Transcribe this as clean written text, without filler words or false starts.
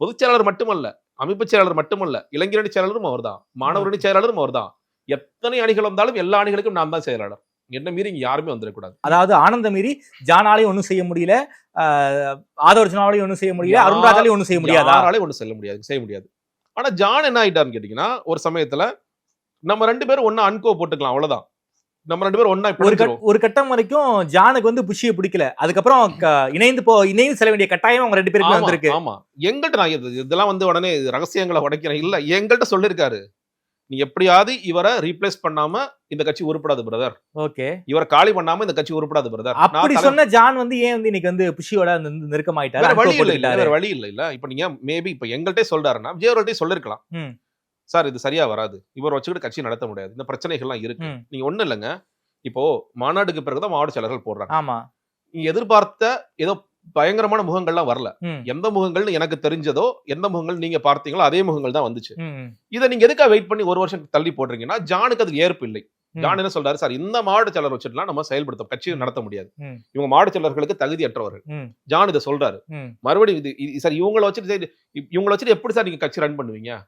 பொதுச் செயலாளர் மட்டுமல்ல, அமைப்பு செயலாளர் மட்டுமல்ல, இளைஞரணி செயலாளரும் அவர்தான், மாணவரணி செயலாளரும் அவர்தான். எத்தனை அணிகள் வந்தாலும் எல்லா அணிகளுக்கும் நான் தான் செயலாளர். என்ன மீறி இங்க யாருமே வந்துடக்கூடாது. அதாவது ஆனந்த மீறி ஜானாலையும் ஒண்ணும் செய்ய முடியல, ஆதவர்ஜனாலையும் ஒண்ணும் செய்ய முடியல, அருண்ராஜாலையும் ஒண்ணும் செய்ய முடியாது. யாராலையும் ஒண்ணும் செய்ய முடியாது. ஆனா ஜான் என்ன ஆயிட்டாருன்னு கேட்டீங்கன்னா, ஒரு சமயத்துல நம்ம 2 பேரும் ஒண்ணா அன்கோ போட்டுக்கலாம், அவ்வளவுதான். நம்ம 2 பேரும் ஒண்ணா ஒரு கட்டம் வரைக்கும் ஜானுக்கு வந்து புஷியை பிடிக்கல. அதுக்கப்புறம் இணைந்து செல்ல வேண்டிய கட்டாயம் அவங்க 2 பேருக்கு வந்திருக்கு. ஆமா, எங்கள்கிட்ட நான் இதெல்லாம் வந்து உடனே ரகசியங்களை உடைக்கிறேன் இல்ல, எங்கள்கிட்ட சொல்லிருக்காரு, நீ எப்படியாவது இவரை ரீப்ளேஸ் பண்ணாம இந்த கட்சி உருப்படாது பிரதர். ஓகே, இவரை காலி பண்ணாம இந்த கட்சி உருப்படாது பிரதர். அப்படி சொன்ன ஜான் வந்து ஏன் வந்து இன்னைக்கு வந்து புஷியோட நெருக்கமாயிட்டாரு? வேற வழி இல்ல. இப்ப நீங்க மேபி இப்ப எங்கள்கிட்ட சொல்றாருன்னா விஜயவர்கள்ட்ட சொல்லிருக்கலாம், சார் இது சரியா வராது, இவர் வச்சுக்கிட்டு கட்சி நடத்த முடியாது, இந்த பிரச்சனைகள்லாம் இருக்கு. நீங்க ஒண்ணு இல்லைங்க, இப்போ மாநாடுக்கு பிறகுதான் மாவட்ட செயலர்கள் போடுறாங்க. ஆமா, நீங்க எதிர்பார்த்த ஏதோ பயங்கரமான முகங்கள்லாம் வரல. எந்த முகங்கள்னு எனக்கு தெரிஞ்சதோ, எந்த முகங்கள் நீங்க பார்த்தீங்களோ அதே முகங்கள் தான் வந்துச்சு. இதை நீங்க எதுக்காக வெயிட் பண்ணி ஒரு வருஷம் தள்ளி போடுறீங்கன்னா, ஜானுக்கு அதுக்கு ஏற்பு இல்லை. ஜான் என்ன சொல்றாரு, சார் இந்த மாவட்ட செயலர் வச்சுட்டுலாம் நம்ம செயல்படுத்த கட்சியை நடத்த முடியாது, இவங்க மாவட்ட செயலர்களுக்கு தகுதியற்றவர்கள். ஜான் இதை சொல்றாரு. மறுபடியும் சார் இவங்களை வச்சுட்டு எப்படி சார் நீங்க கட்சி ரன் பண்ணுவீங்க?